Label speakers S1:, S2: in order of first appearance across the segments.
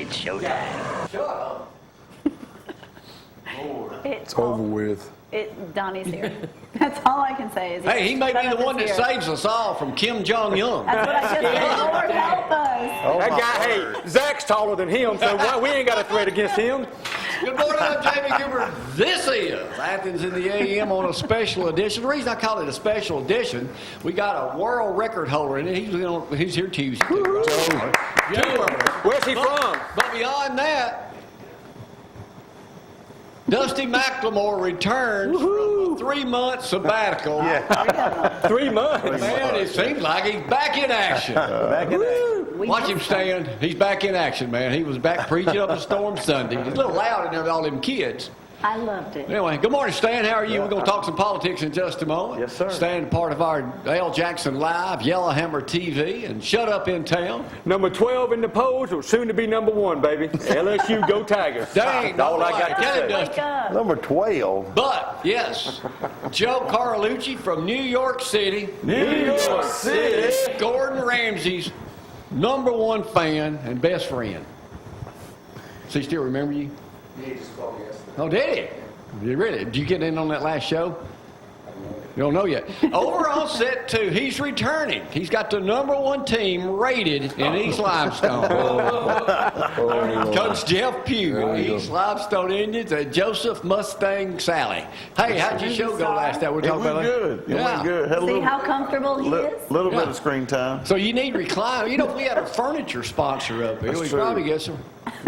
S1: It's showtime.
S2: Shut up.
S3: It's over with.
S4: Donnie's here. That's all I can say. Is
S2: Hey, he may be the one that saves us all from Kim Jong-un.
S4: That's what I just said. Lord help us.
S5: Oh, that guy, hey, Zack's taller than him, so we ain't got a threat against him.
S2: Good morning, I'm Jamie Cooper. This is Athens in the AM on a special edition. The reason I call it a special edition, we got a world record holder in it. He's here Tuesday.
S5: Where's he from?
S2: But beyond that, Dusty McLemore returns from a 3-month sabbatical.
S5: Yeah. 3 months.
S2: Man, it seems like he's back in action.
S5: Back in action.
S2: Watch him stand. He's back in action, man. He was back preaching up a storm Sunday. He's a little loud in there with all them kids.
S4: I loved it.
S2: Anyway, good morning, Stan. How are you? We're going to talk some politics in just a moment.
S5: Yes, sir.
S2: Stan, part of our L. Jackson Live, Yellowhammer TV, and Shut Up in Town.
S5: Number 12 in the polls, or soon to be number 1, baby. LSU, go Tigers.
S2: Dang,
S5: all I got to
S2: Get it,
S5: say.
S2: Dusty.
S4: Wake up.
S1: Number 12.
S2: But, yes, Joe Carlucci from New York City.
S5: New York City.
S2: Gordon Ramsay's #1 fan and best friend. Does he still remember you?
S3: Yeah, he just called me yesterday.
S2: Oh, did he? You really? Did you get in on that last show? You don't know yet. Over on set 2, he's returning. He's got the #1 team rated in East Limestone. Coach Jeff Pugh, East Limestone Indians, and Joseph Mustang Sally. Hey, how'd your show go last night? We're
S1: It
S2: talking
S1: went
S2: about
S1: good. It went good. Had a
S4: See how comfortable he is?
S1: little bit
S2: Yeah.
S1: of screen time.
S2: So you need recline. You know, if we had a furniture sponsor up here,
S1: That's
S2: we'd
S1: true.
S2: probably get some.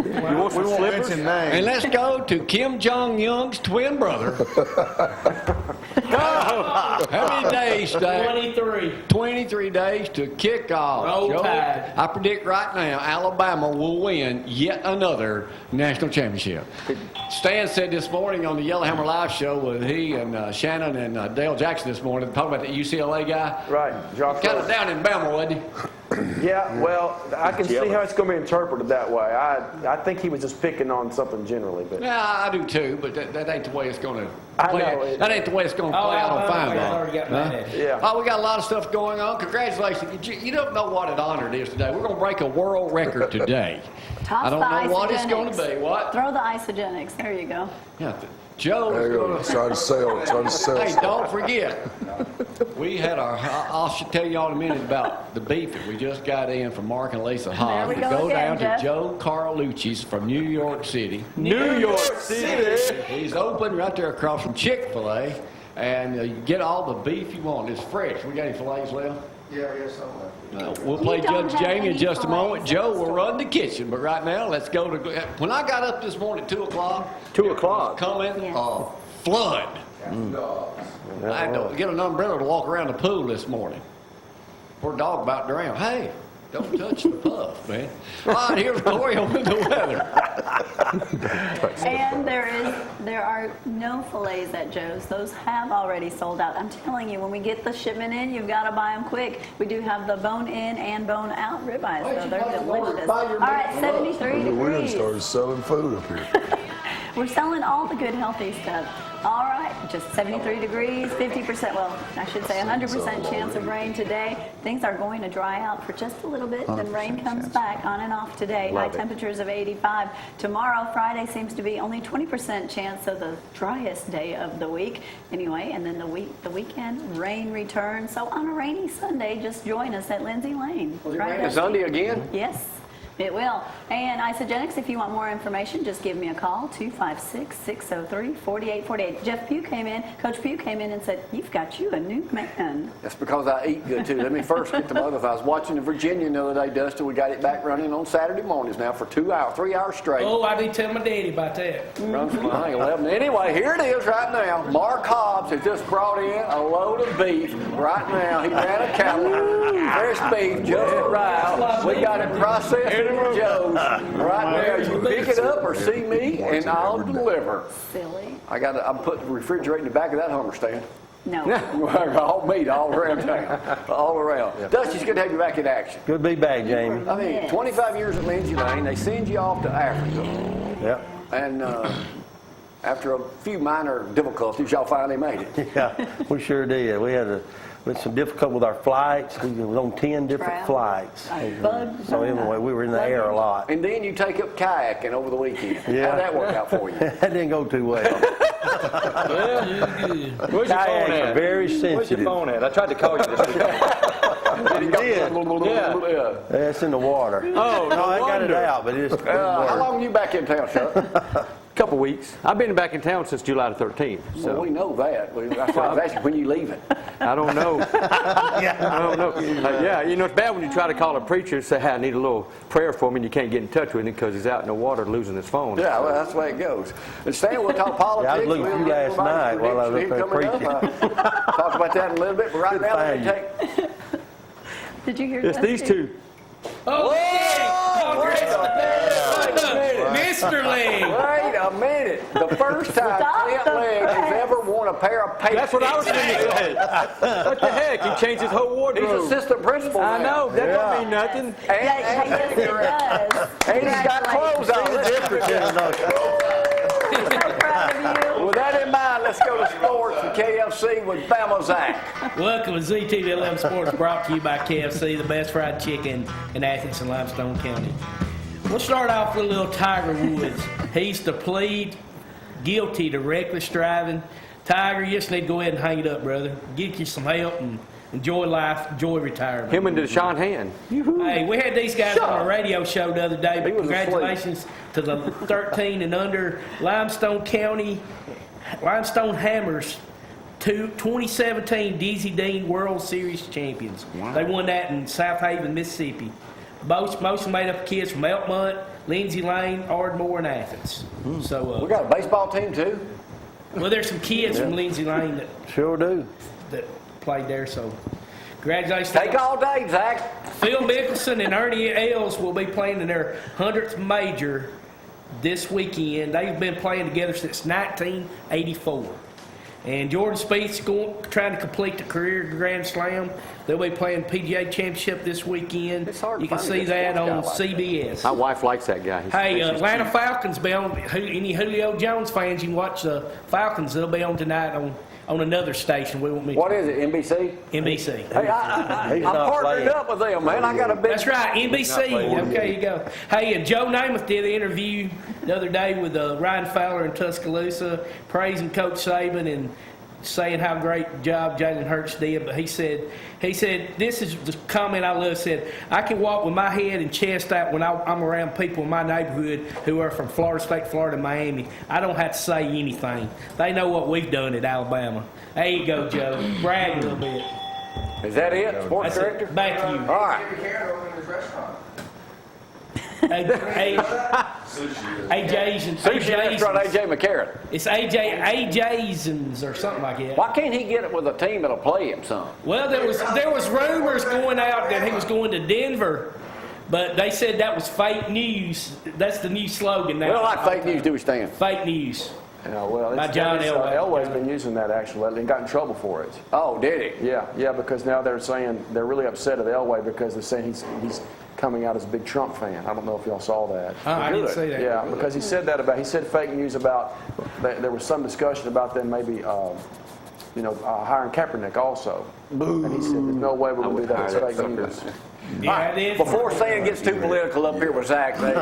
S5: You want
S1: We
S5: some
S1: won't
S5: slippers?
S1: mention
S2: And
S1: names.
S2: let's go to Kim Jong-un's twin brother. How many days, Dave?
S6: 23.
S2: 23 days to kick off.
S6: Roll
S2: Joe,
S6: Tide.
S2: I predict right now Alabama will win yet another national championship. Stan said this morning on the Yellowhammer Live show with he and Shannon and Dale Jackson this morning, talking about the UCLA guy.
S7: Right, Jock.
S2: Kind of down in Bama, wasn't he?
S7: Yeah, well, I can see how it's going to be interpreted that way. I think he was just picking on something generally, but
S2: Yeah, I do too, but that ain't the way it's going to
S7: I
S2: play.
S7: know.
S2: That ain't the way it's going to
S6: Oh,
S2: play out on
S6: Alabama
S2: fine ball.
S6: already got mad at you.
S7: yeah.
S2: Oh, we got a lot of stuff going on. Congratulations. You don't know what an honor it is today. We're going to break a world record today.
S4: Toss
S2: I don't
S4: the
S2: know what it's going to
S4: isogenics.
S2: be. What?
S4: Throw the isogenics. There you go.
S2: Yeah, Joe
S3: There
S2: is
S3: you
S2: going
S3: go.
S2: to...
S3: Try to sell
S2: Hey,
S3: stuff.
S2: don't forget, we had I'll tell you all in a minute about the beef that we just got in from Mark and Lisa Hodge.
S4: we
S2: We
S4: go
S2: go
S4: again,
S2: down
S4: Jeff.
S2: to Joe Carlucci's from New York City.
S5: New York City.
S2: He's open right there across from Chick-fil-A, and you get all the beef you want. It's fresh. We got any fillets left?
S3: Yeah, something.
S2: We'll play
S4: You don't
S2: Judge
S4: have
S2: Jamie in
S4: any
S2: just a moment.
S4: fillets.
S2: Joe will run the kitchen, but right now, let's go to... When I got up this morning at 2 o'clock...
S5: 2 o'clock.
S2: Coming,
S4: Yes.
S2: flood.
S3: Dogs.
S2: I had to get an umbrella to walk around the pool this morning. Poor dog about to drown. Hey, don't touch the puff, man. All right, here's Gloria with the weather.
S4: And there are no fillets at Joe's. Those have already sold out. I'm telling you, when we get the shipment in, you've got to buy them quick. We do have the bone-in and bone-out ribeyes, so they're delicious. All right, 73
S3: We done
S4: degrees.
S3: started selling food up here.
S4: We're selling all the good, healthy stuff. All right, just 73 degrees, 50%, well, I should say 100% chance of rain today. Things are going to dry out for just a little bit, then rain comes back on and off today. High temperatures of 85. Tomorrow, Friday, seems to be only 20% chance of the driest day of the week. Anyway, and then the weekend, rain returns. So on a rainy Sunday, just join us at Lindsay Lane. Right,
S2: Sunday again?
S4: Yes, it will. And Isogenics, if you want more information, just give me a call, 256-603-4848. Jeff Pugh came in, Coach Pugh came in and said, you've got you a new man.
S2: That's because I eat good, too. Let me first get the mother. I was watching the Virginia the other day, Dustin. We got it back running on Saturday mornings now for 3 hours straight.
S6: Oh, I did tell my daddy about that.
S2: Runs from, I think, 11. Anyway, here it is right now. Mark Hobbs has just brought in a load of beef right now. He ran a calendar, fresh beef, just arrived. We got it processed in Joe's right now. You pick it up or see me, and I'll deliver.
S4: Silly.
S2: I'm putting the refrigerator in the back of that Hummer stand.
S4: No.
S2: All meat all around town, all around. Dusty's good to have you back in action.
S5: Good to be back, Jamie.
S2: I mean, 25 years at Lindsay Lane, they send you off to Africa.
S5: Yep.
S2: And after a few minor difficulties, y'all finally made it.
S5: Yeah, we sure did. We had
S8: It's some difficult with our flights. We was on 10 different
S4: Travel.
S8: flights.
S4: Bugs.
S8: So anyway, we were in the air a lot.
S2: And then you take up kayaking over the weekend.
S8: Yeah.
S2: How'd that work out for you?
S8: That didn't go too well.
S5: Where's your phone
S8: Kayaks are
S5: at?
S8: very
S5: Where's your
S8: sensitive.
S5: phone at? I tried to call you this weekend.
S8: You did.
S2: Yeah.
S8: That's in the water.
S5: Oh,
S8: No, I got it
S5: wonder.
S8: out, but it's
S2: How long you back in town, Chuck?
S5: Couple weeks. I've been back in town since July the 13th.
S2: Well,
S5: So
S2: we know that. That's why I was asking when you leaving.
S5: I don't know. I don't know. Yeah, you know, it's bad when you try to call a preacher and say, hey, I need a little prayer for me, and you can't get in touch with him because he's out in the water losing his phone.
S2: Yeah, well, that's the way it goes. And Stan, we'll talk politics.
S8: Yeah, I was looking for you
S2: We'll get
S8: last night
S2: everybody
S8: while I was up there
S2: coming
S8: preaching.
S2: Talk about that in a little bit, but right
S8: Good
S2: now, let me
S8: find
S2: take...
S4: Did you hear
S5: It's these two.
S6: Oh,
S2: Wait a minute.
S6: Mr. Legg.
S2: Wait a minute. The first time
S4: Stop
S2: Clint
S4: the
S2: Legg has
S4: press.
S2: ever worn a pair of pants.
S5: That's what I was thinking. What the heck? He changed his whole
S2: He's
S5: wardrobe.
S2: assistant principal
S5: I
S2: now.
S5: know. That don't mean nothing.
S4: Yes, it does.
S2: And he's got clothes on.
S8: the difference in it.
S4: So proud of you.
S2: With that in mind, let's go to sports and KFC with Bama Zack.
S6: Welcome to ZTV 11 Sports, brought to you by KFC, the best fried chicken in Athens and Limestone County. We'll start off with a little Tiger Woods. He's to plead guilty to reckless driving. Tiger, you just need to go ahead and hang it up, brother. Get you some help and enjoy life, enjoy retirement.
S5: Him and Deshaun Hand.
S6: Hey, we had these guys on a radio show the other day,
S2: He
S6: but
S2: was asleep.
S6: congratulations to the 13 and under Limestone County, Limestone Hammers, 2017 Dizzy Dean World Series champions. They won that in South Haven, Mississippi. Most made up of kids from Elkmont, Lindsay Lane, Ardmore, and Athens. So,
S2: We got a baseball team, too.
S6: well, there's some kids from Lindsay Lane
S8: Sure do.
S6: that played there, so congratulations.
S2: Take all day, Zack.
S6: Phil Mickelson and Ernie Els will be playing in their 100th major this weekend. They've been playing together since 1984. And Jordan Spieth's trying to complete the career Grand Slam. They'll be playing PGA Championship this weekend.
S2: It's hard to
S6: You can
S2: find a
S6: see
S2: good
S6: that
S2: sports
S6: on
S2: guy like that.
S6: CBS.
S5: My wife likes that guy.
S6: Hey, Atlanta Falcons be on. Any Julio Jones fans, you can watch the Falcons. They'll be on tonight on another station. We won't meet
S2: What is it, NBC?
S6: NBC.
S2: Hey, I'm
S8: He's not
S2: partnered
S8: playing.
S2: up with them, man. I got a big...
S6: That's right, NBC. Okay, you go. Hey, and Joe Namath did an interview the other day with Ryan Fowler in Tuscaloosa, praising Coach Saban and saying how great job Jalen Hurts did. But he said, this is the comment I love, said, I can walk with my head and chest out when I'm around people in my neighborhood who are from Florida State, Florida, Miami. I don't have to say anything. They know what we've done at Alabama. There you go, Joe. Brag a little bit.
S2: Is that it, sports
S6: That's
S2: director?
S6: it. Back to you.
S2: All right.
S6: AJ's and
S2: Sushi restaurant, AJ McCarron.
S6: It's AJ's or something like that.
S2: Why can't he get it with a team that'll play him some?
S6: Well, there was rumors going out that he was going to Denver, but they said that was fake news. That's the new slogan now.
S2: We don't like fake news, do we, Stan?
S6: Fake news.
S7: Yeah, well,
S6: By John Elway.
S7: Elway's been using that actually and got in trouble for it.
S2: Oh, did he?
S7: Yeah, because now they're saying they're really upset at Elway because they're saying he's coming out as a big Trump fan. I don't know if y'all saw that.
S6: I didn't say that.
S7: Yeah, because he said fake news about, there was some discussion about them maybe, hiring Kaepernick also. Boo. And he said, there's no way we're going to do that. It's fake news.
S6: Yeah, it is.
S2: Before Stan gets too political up here with Zack, they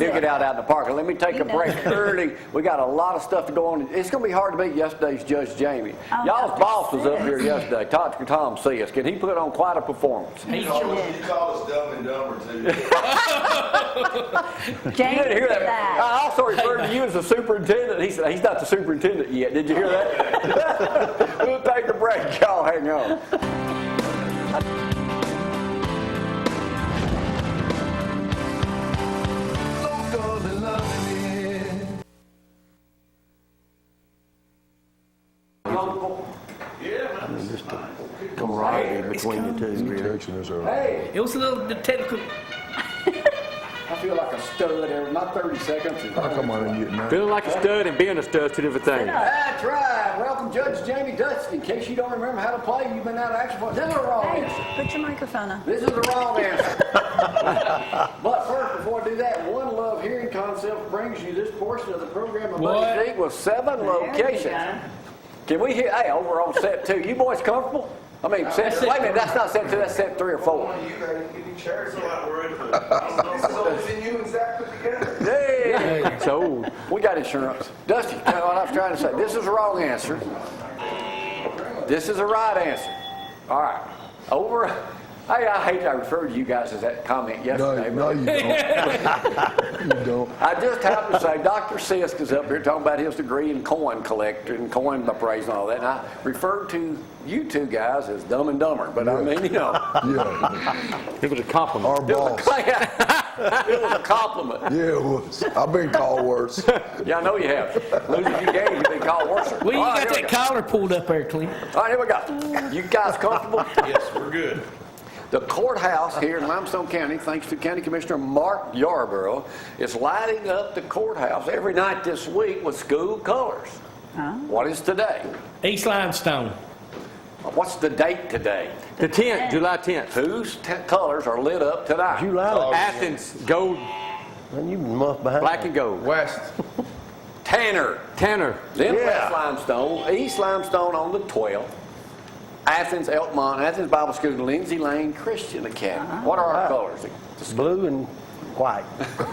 S2: dig it out in the park. And let me take a break early. We got a lot of stuff to go on. It's going to be hard to beat yesterday's Judge Jamie. Y'all's boss was up here yesterday, Tom Seas. Can he put on quite a performance?
S6: He
S1: He called us dumb and dumber, too.
S2: You
S4: James
S2: didn't hear that.
S4: Zack.
S2: I also referred to you as the superintendent. He said he's not the superintendent yet. Did you hear that? We'll take a break. Y'all hang on.
S8: Just a camaraderie between the two. really.
S3: Texting us earlier.
S2: Hey,
S6: was a little technical.
S2: I feel like a stud there. My 30 seconds is
S3: How come I didn't get none?
S5: Feeling like a stud and being a stud, two different things.
S2: That's right. Welcome, Judge Jamie Dutton. In case you don't remember how to play, you've been out of action for. This is the wrong answer.
S4: Hey, put your microphone on.
S2: This is the wrong answer. But first, before I do that, One Love Hearing Concept brings you this portion of the program of
S6: What?
S2: Buddy Zeke with 7 locations. Can we hear? Hey, over on set 2. You boys comfortable? I mean, wait a minute, that's not set 2, that's set 3 or 4.
S1: You gotta get your chairs. I'm not worried about it. This is always in you and Zack put together.
S2: Hey,
S5: It's old.
S2: we got insurance. Dusty, you know what I was trying to say. This is a wrong answer. This is a right answer. All right. Over. Hey, I hate I referred to you guys as that comment yesterday.
S3: No, you don't. You don't.
S2: I just happened to say Dr. Sisk is up here talking about his degree in coin collector and coin appraisal and all that. And I referred to you two guys as dumb and dumber. But I mean, you know.
S3: Yeah.
S5: It was a compliment.
S3: Our boss.
S2: It was a compliment.
S3: Yeah, it was. I've been called worse.
S2: Yeah, I know you have. Losing a few games, you've been called worse.
S6: Well, you
S2: All right,
S6: got
S2: here we
S6: that
S2: go.
S6: collar pulled up there, Clint.
S2: All right, here we go. You guys comfortable?
S1: Yes, we're good.
S2: The courthouse here in Limestone County, thanks to County Commissioner Mark Yarborough, is lighting up the courthouse every night this week with school colors. What is today?
S6: East Limestone.
S2: What's the date today?
S5: The 10th, July 10th.
S2: Whose colors are lit up tonight?
S8: July.
S5: Athens, gold,
S8: Man, you muff behind.
S5: black and gold.
S1: West.
S2: Tanner.
S5: Tanner.
S2: Then West Limestone, East Limestone on the 12th. Athens, Elkmont, Athens Bible School, Lindsay Lane Christian Academy. What are our colors?
S8: Blue and white.
S3: You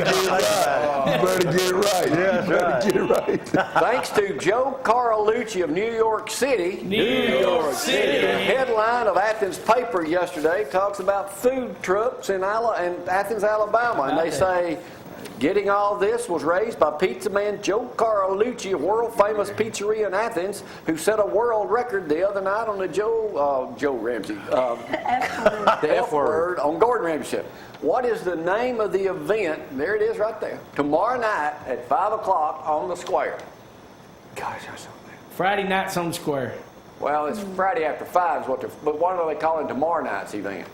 S3: better get it right.
S8: Yeah,
S3: You better get it right.
S2: Thanks to Joe Carlucci of New York City.
S6: New York
S2: The
S6: City.
S2: headline of Athens paper yesterday talks about food trucks in Athens, Alabama. And they say, getting all this was raised by pizza man Joe Carlucci, a world-famous pizzeria in Athens, who set a world record the other night on the Joe Ramsey, the F word on Gordon Ramsay show. What is the name of the event? There it is right there. Tomorrow night at 5 o'clock on the square. Gosh, I saw that.
S6: Friday nights on the square.
S2: Well, it's Friday after 5 is but what are they calling tomorrow night's event?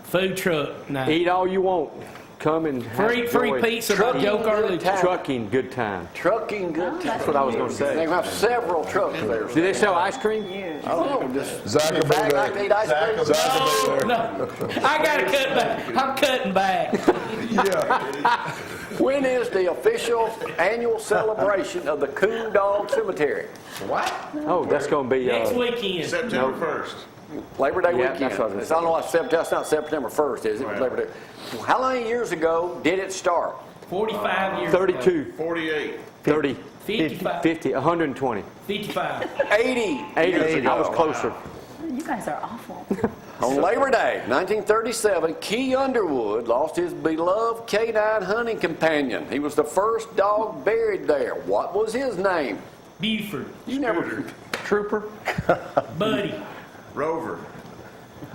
S6: Food truck night.
S5: Eat all you want. Come and have
S6: Free
S5: joy.
S6: pizza by Joe Carlucci.
S5: Trucking, good time.
S2: Trucking good time.
S5: That's what I was going to
S2: They
S5: say.
S2: have several trucks there.
S5: Do they sell ice cream?
S2: Oh, just
S3: Zach will be
S2: Zach like to
S3: there.
S2: eat ice cream?
S3: Zach will be there.
S6: No, I gotta cut back. I'm cutting back.
S3: Yeah.
S2: When is the official annual celebration of the Coon Dog Cemetery?
S1: What?
S5: Oh, that's going to be
S6: Next weekend.
S1: September 1st.
S2: Labor Day
S5: Yeah,
S2: weekend.
S5: that's what I was
S2: It's not like that's not September 1st, is it?
S1: Right.
S2: Labor Day. How many years ago did it start?
S6: 45 years.
S5: 32,
S1: 48.
S5: 30,
S6: 55.
S5: 50, 120,
S6: 55.
S2: 80.
S5: 80. I was closer.
S4: You guys are awful.
S2: On Labor Day, 1937, Key Underwood lost his beloved canine hunting companion. He was the first dog buried there. What was his name?
S6: Buford.
S2: You never.
S5: Trooper?
S6: Buddy.
S1: Rover.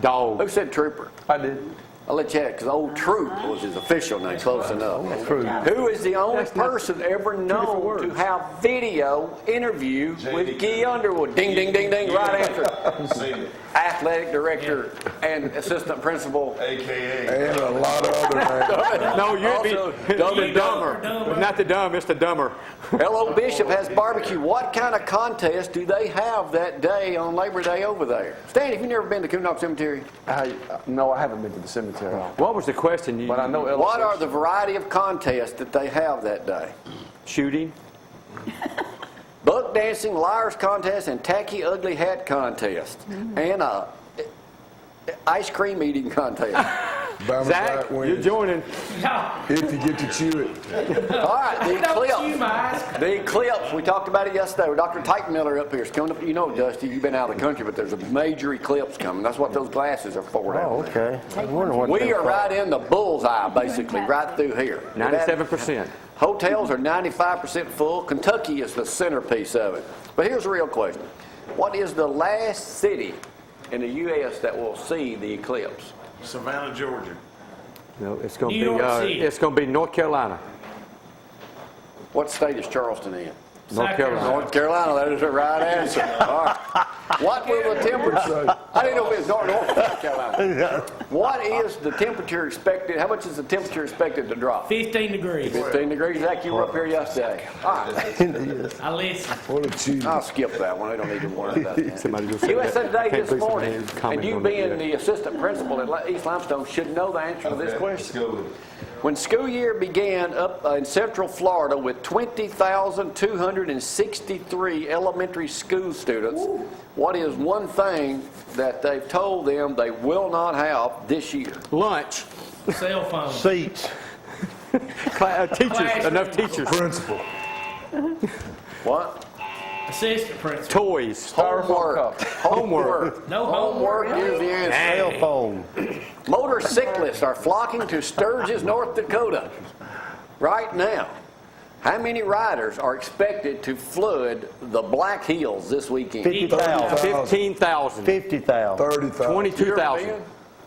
S5: Dog.
S2: Who said Trooper?
S7: I did.
S2: I'll let you have it, because Old Troop was his official name, close enough. Who is the only person ever known to have video interview with Key Underwood? Ding, ding, ding, ding, right after.
S1: Seen it.
S2: Athletic director and assistant principal.
S1: AKA.
S3: And a lot of other names.
S5: No, you'd
S2: Also,
S5: be
S2: Dumb and
S5: dumber. Not the dumb, it's the dumber.
S2: Hello Bishop has barbecue. What kind of contest do they have that day on Labor Day over there? Stan, have you never been to Coon Dog Cemetery?
S7: No, I haven't been to the cemetery.
S5: What was the question?
S7: But I know
S2: What are the variety of contests that they have that day?
S5: Shooting?
S2: Buck dancing, liars contest, and tacky ugly hat contest. And a ice cream eating contest.
S3: Bama
S5: Zach, you're
S3: wins.
S5: joining.
S3: If you get to chew it.
S2: All right, the
S6: Don't chew
S2: eclipse.
S6: my ice.
S2: The eclipse, we talked about it yesterday with Dr. Miller up here. It's coming up. You know, Dusty, you've been out of the country, but there's a major eclipse coming. That's what those glasses are for.
S8: Oh, okay. I wonder what
S2: We
S8: they're
S2: are right in the bullseye, basically, right through here.
S5: 97%.
S2: Hotels are 95% full. Kentucky is the centerpiece of it. But here's the real question. What is the last city in the U.S. that will see the eclipse?
S1: Savannah, Georgia.
S5: No, it's going
S6: New
S5: to be.
S6: York City.
S5: It's going to be North Carolina.
S2: What state is Charleston in?
S5: North
S6: South
S5: Carolina.
S2: North Carolina, that is the right answer. All right. What will the temperature... I didn't know if it was North or South Carolina. What is the temperature expected... How much is the temperature expected to drop?
S6: 15 degrees.
S2: 15 degrees. Zach, you were up here yesterday. All right.
S6: I listen.
S3: What a cheat.
S2: I'll skip that one. I don't need to worry about that.
S5: Somebody go say
S2: USA
S5: that.
S2: Today
S5: Can't
S2: this
S5: please
S2: morning,
S5: comment
S2: and you
S5: on that
S2: being
S5: yet.
S2: the assistant principal at East Limestone should know the answer to this
S1: Let's
S2: question.
S1: go with it.
S2: When school year began up in Central Florida with 20,263 elementary school students, what is one thing that they've told them they will not have this year?
S5: Lunch.
S6: Cell phone.
S8: Seats.
S5: Teachers, enough teachers.
S3: Principal.
S2: What?
S6: Assistant principal.
S5: Toys.
S2: Homework.
S5: Homework.
S6: No
S2: Homework is the answer.
S8: Cell phone.
S2: Motorcyclists are flocking to Sturgis, North Dakota right now. How many riders are expected to flood the Black Hills this weekend?
S8: 50,000.
S5: 15,000.
S8: 50,000.
S3: 30,000.
S5: 22,000.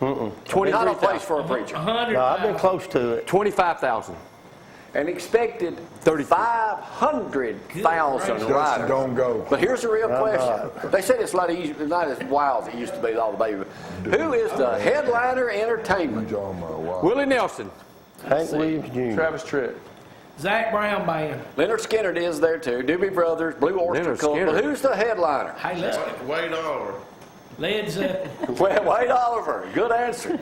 S2: Not a
S5: 23,000.
S2: place for a preacher.
S6: 100.
S8: No, I've been close to it.
S5: 25,000.
S2: An expected 500,000
S3: Dusty,
S2: riders.
S3: don't go.
S2: But here's the real question. They said it's not easy, not as wild as it used to be with all the baby. Who is the headliner entertainment?
S3: You talking about wild.
S5: Willie Nelson.
S8: Hank Williams Jr.
S7: Travis Tritt.
S6: Zack Brown Band.
S2: Leonard Skinner is there too. Doobie Brothers, Blue Oyster
S5: Leonard
S2: Cult.
S5: Skinner.
S2: But who's the headliner?
S6: Hey, let's
S1: Wait over.
S6: Led Zeppelin.
S2: Well, Wade Oliver. Good answer.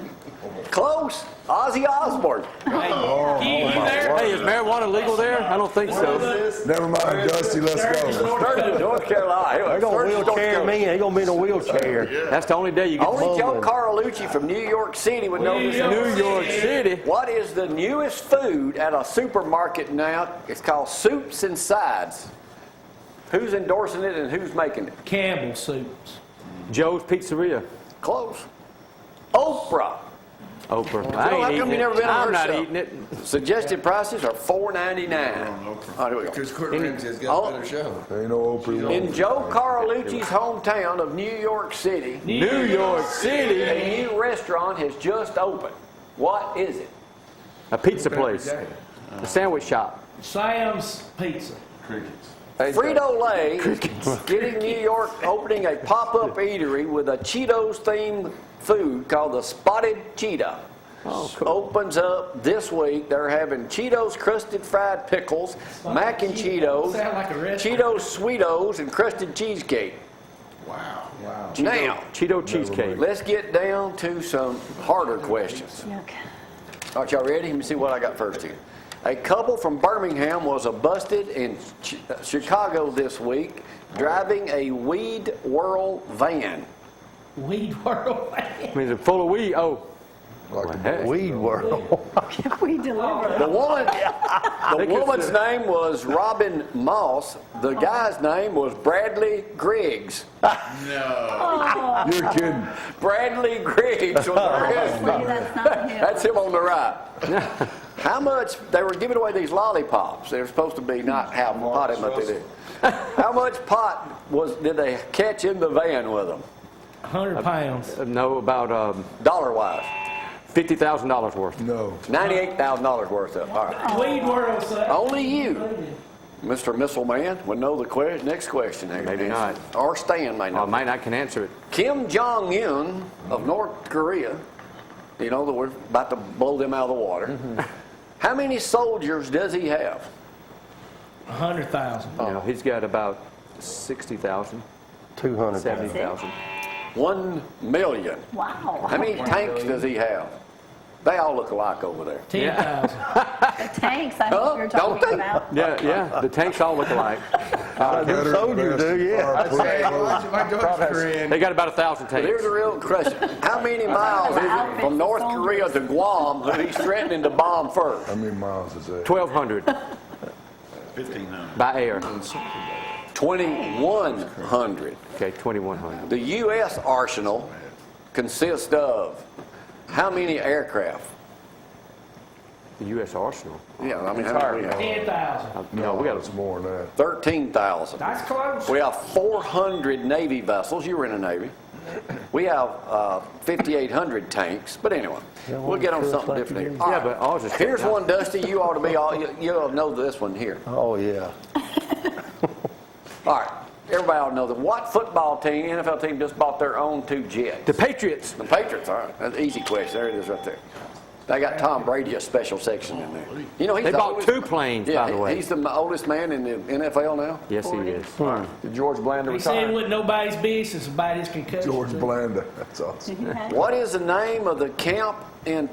S2: Close. Ozzy Osbourne.
S6: Hey, you there?
S5: Hey, is marijuana legal there? I don't think so.
S3: Never mind, Dusty, let's go.
S2: Sturgis, North Carolina.
S8: They're going to
S2: Sturgis, North
S8: wheelchair
S2: Carolina.
S8: me. They're going to be in a wheelchair.
S5: That's the only day you get
S2: Only Joe
S8: Bubbling.
S2: Carlucci from New York City would know this.
S5: New York City.
S2: What is the newest food at a supermarket now? It's called Soups and Sides. Who's endorsing it and who's making it?
S6: Campbell soups.
S5: Joe's Pizzeria.
S2: Close. Oprah.
S5: Oprah.
S2: Well,
S5: I
S2: how
S5: ain't
S2: come
S5: eating
S2: you
S5: it.
S2: never been on
S5: I'm
S2: her
S5: not
S2: show?
S5: eating it.
S2: Suggested prices are $4.99. Oh, here we go.
S1: Because Kurt Ramsey's got a better show.
S3: Ain't no Oprah.
S2: In Joe Carlucci's hometown of New York City,
S5: New York
S2: a
S5: City.
S2: new restaurant has just opened. What is it?
S5: A pizza place. A sandwich shop.
S6: Sam's Pizza.
S2: Frito-Lay is getting New York opening a pop-up eatery with a Cheetos-themed food called the Spotted Cheetah. Opens up this week. They're having Cheetos crusted fried pickles, mac and Cheetos,
S6: Sound like a restaurant.
S2: Cheetos Sweetos, and crusted cheesecake.
S1: Wow.
S2: Now,
S5: Cheeto cheesecake.
S2: let's get down to some harder questions.
S4: Yuck.
S2: All right, y'all ready? Let me see what I got first here. A couple from Birmingham was busted in Chicago this week driving a Weed Whirl van.
S6: Weed World.
S5: I mean, it's full of weed. Oh.
S3: Like the
S5: Heck.
S8: Weed world.
S4: We deliver.
S2: The woman's name was Robin Moss. The guy's name was Bradley Griggs.
S4: Oh,
S3: You're kidding.
S2: Bradley Griggs was arrested.
S4: that's not him.
S2: That's him on the right. How much, they were giving away these lollipops. They were supposed to be not have pot in what they did. How much pot did they catch in the van with them?
S6: 100 pounds.
S5: No, about
S2: Dollar-wise?
S5: $50,000 worth.
S3: No.
S2: $98,000 worth of. All right.
S6: Weed World, sir.
S2: Only you, Mr. Missile Man, would know the next question. Here.
S5: Maybe not.
S2: Or Stan may
S5: I
S2: know.
S5: might not can answer it.
S2: Kim Jong-un of North Korea, you know that we're about to blow them out of the water. How many soldiers does he have?
S6: 100,000.
S5: You know, he's got about 60,000,
S8: 200.
S5: 70,000.
S2: 1 million.
S4: Wow.
S2: How many tanks does he have? They all look alike over there.
S6: 10,000.
S4: The tanks I
S2: Huh?
S4: think you're
S2: Don't
S4: talking
S2: they?
S4: about.
S5: Yeah. The tanks all look alike.
S8: Them soldiers do, yeah.
S1: My daughter's Korean.
S5: They got about 1,000
S2: But here's
S5: tanks.
S2: the real question. How many miles is it from North Korea to Guam that he's threatening to bomb first?
S3: How many miles is that?
S5: 1,200
S1: 1,500.
S5: by air.
S2: 2,100.
S5: Okay, 2,100.
S2: The U.S. arsenal consists of how many aircraft?
S5: The U.S. Arsenal.
S2: Yeah, I mean, how many we have?
S6: 10,000.
S5: No, we got
S3: It's more than that.
S2: 13,000.
S6: That's close.
S2: We have 400 Navy vessels. You were in the Navy. We have 5,800 tanks. But anyway, we'll get on something different here. All
S5: Yeah,
S2: right.
S5: but ours is
S2: Here's one, Dusty. You ought to be all. You'll know this one here.
S8: Oh, yeah.
S2: All right. Everybody ought to know that. What football team, NFL team, just bought their own 2 jets?
S5: The Patriots.
S2: The Patriots. All right. That's an easy question. There it is right there. They got Tom Brady a special section in there. You know, he's
S5: They
S2: the
S5: bought
S2: oldest-
S5: 2 planes,
S2: Yeah,
S5: by the way.
S2: he's the oldest man in the NFL now.
S5: Yes, he is.
S7: Did George Blanda
S6: He said it
S7: retire?
S6: wasn't nobody's business about his concussion.
S3: George Blanda. That's awesome.
S2: What is the name of the camp in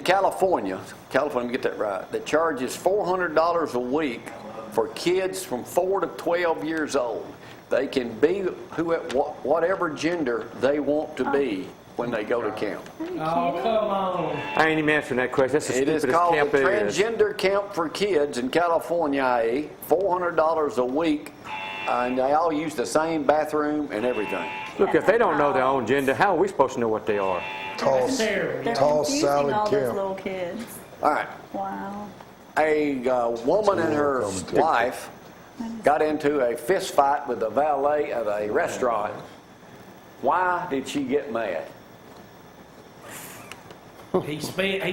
S2: California, let me get that right, that charges $400 a week for kids from 4 to 12 years old? They can be whatever gender they want to be when they go to camp.
S6: Oh, come on.
S5: I ain't even answering that question. That's the
S2: It is
S5: stupidest
S2: called
S5: camp
S2: the
S5: there is.
S2: Transgender Camp for Kids in California, $400 a week, and they all use the same bathroom and everything.
S5: Look, if they don't know their own gender, how are we supposed to know what they are?
S3: Toss,
S6: Terrible.
S3: toss
S4: Confusing
S3: salad
S4: all those
S3: camp.
S4: little kids.
S2: All right.
S4: Wow.
S2: A woman and her wife got into a fist fight with the valet at a restaurant. Why did she get mad?
S6: He spent.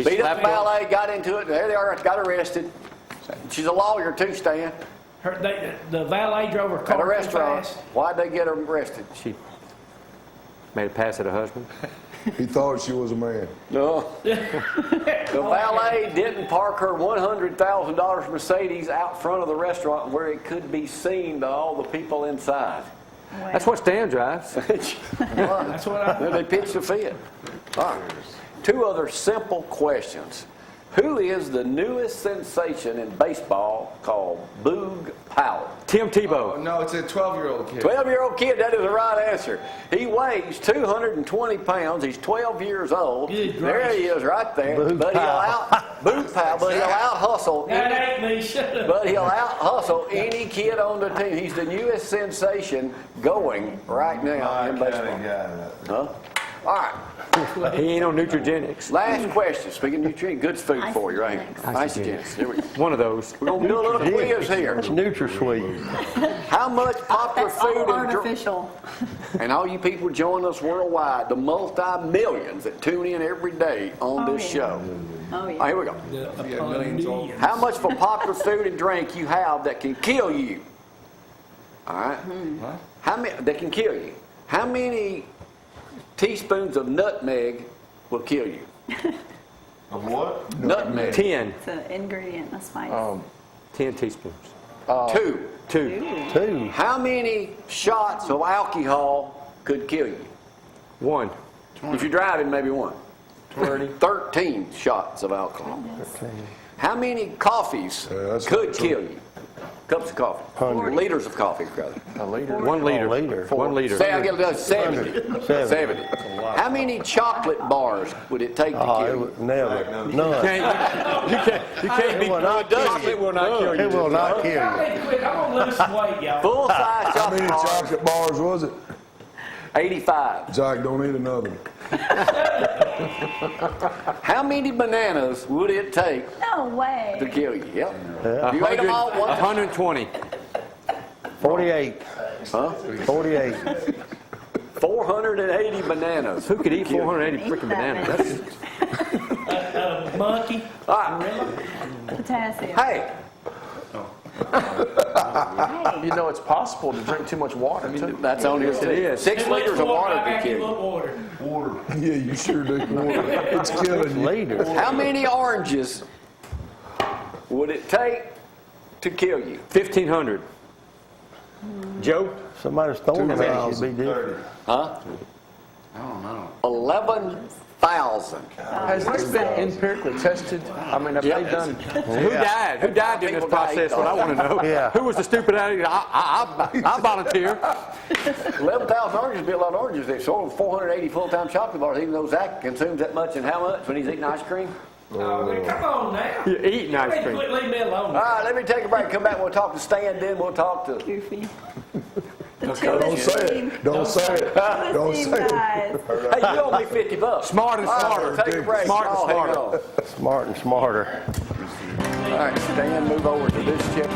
S2: Beat up valet, got into it, there they are, got arrested. She's a lawyer too, Stan,
S6: The valet drove her
S2: at
S6: car
S2: a
S6: too
S2: restaurant.
S6: fast.
S2: Why'd they get her arrested?
S5: She made a pass at her husband.
S3: He thought she was a man.
S2: No. The valet didn't park her $100,000 Mercedes out front of the restaurant where it could be seen by all the people inside.
S5: That's what Stan drives.
S6: That's what I.
S2: Then they pitched a fit. All right. 2 other simple questions. Who is the newest sensation in baseball called Boog Powell?
S5: Tim Tebow.
S1: No, it's a 12-year-old kid.
S2: 12-year-old kid, that is the right answer. He weighs 220 pounds. He's 12 years old.
S6: Good
S2: There he is right there.
S8: Boog
S2: But Boog Powell, but he'll out-hustle.
S6: That ain't me. Shut up.
S2: But he'll out-hustle any kid on the team. He's the newest sensation going right now in baseball. Huh? All right.
S5: He ain't on Nutrigenics.
S2: Last question. Speaking of nutrient, good food for you right here.
S5: Isogenics.
S2: Isogenics. Here we go.
S5: One of those.
S2: We're going to do a little quiz here.
S8: That's NutraSweet.
S2: How much popular
S4: That's all
S2: food and drink?
S4: artificial.
S2: And all you people join us worldwide, the multi-millions that tune in every day on this show.
S4: Oh,
S2: All
S4: yeah.
S2: right, here we go. How much for popular food and drink you have that can kill you? All right? How many that can kill you? How many teaspoons of nutmeg will kill you?
S1: Of what?
S2: Nutmeg.
S5: 10.
S4: It's an ingredient, a spice.
S5: 10 teaspoons.
S2: 2.
S5: 2.
S8: 2.
S2: How many shots of alcohol could kill you?
S5: 1.
S2: If you're driving, maybe 1. 13 shots of alcohol. How many coffees
S3: that's
S2: could
S3: not true.
S2: kill you? Cups of coffee.
S8: 100.
S2: Liters of coffee, rather.
S7: A leader.
S5: 1 liter.
S8: Oh, liter.
S5: 1 liter.
S2: Say, I'll get it 70. 70. How many chocolate bars would it take to
S8: Oh,
S2: kill
S8: it
S2: you?
S8: would never. None.
S5: You can't be
S8: It will not kill you.
S5: chocolate will not kill you.
S8: It will not kill
S6: Y'all
S8: you.
S6: need to quit. I'm gonna lose some weight, y'all.
S2: Full-size
S3: How
S2: chocolate
S3: many
S2: bars,
S3: chocolate bars was it?
S2: 85.
S3: Jack, don't eat another one.
S2: How many bananas would it take
S4: No way.
S2: to kill you? Yep. You ate them all at one time.
S5: 120.
S8: 48.
S2: Huh?
S8: 48.
S2: 480 bananas.
S5: Who could eat 480 freaking bananas? That's,
S6: Monkey.
S2: All right.
S4: Potassium.
S2: Hey,
S7: You know, it's possible to drink too much water, too.
S2: that's on here too.
S5: it is.
S2: 6 liters of water
S6: I
S2: could
S6: gotta
S2: kill
S6: give
S2: you.
S6: up water.
S3: Yeah, you sure do. It's killing you.
S8: Later.
S2: How many oranges would it take to kill you?
S5: 1,500. Joe?
S8: Somebody's throwing them out. It'd be different.
S2: Huh? I don't know. 11,000.
S7: Has this been empirically tested? I mean, have they done?
S5: Who died? Who died during this
S2: People died.
S5: process? What I want to know.
S8: Yeah.
S5: Who was the stupid idea? I volunteer.
S2: 11,000 oranges would be a lot of oranges. They sold 480 full-time chocolate bars, even though Zack consumes that much, and how much when he's eating ice cream?
S6: Oh, man, come on now.
S5: You're eating
S6: Y'all
S5: ice
S6: need to
S5: cream.
S6: quit leaving me alone.
S2: All right, let me take a break. Come back. We'll talk to Stan. Then we'll talk to.
S4: Goofy. The
S3: Don't say it. Don't say it. Don't
S4: Team
S3: say it.
S4: guys.
S2: Hey, you owe me $50.
S5: Smart and
S2: All right,
S5: smarter.
S2: we'll take a break.
S5: Smart and
S2: Y'all hang
S5: smarter.
S2: on.
S8: Smart and smarter.
S2: All right, Stan, move over to this chair.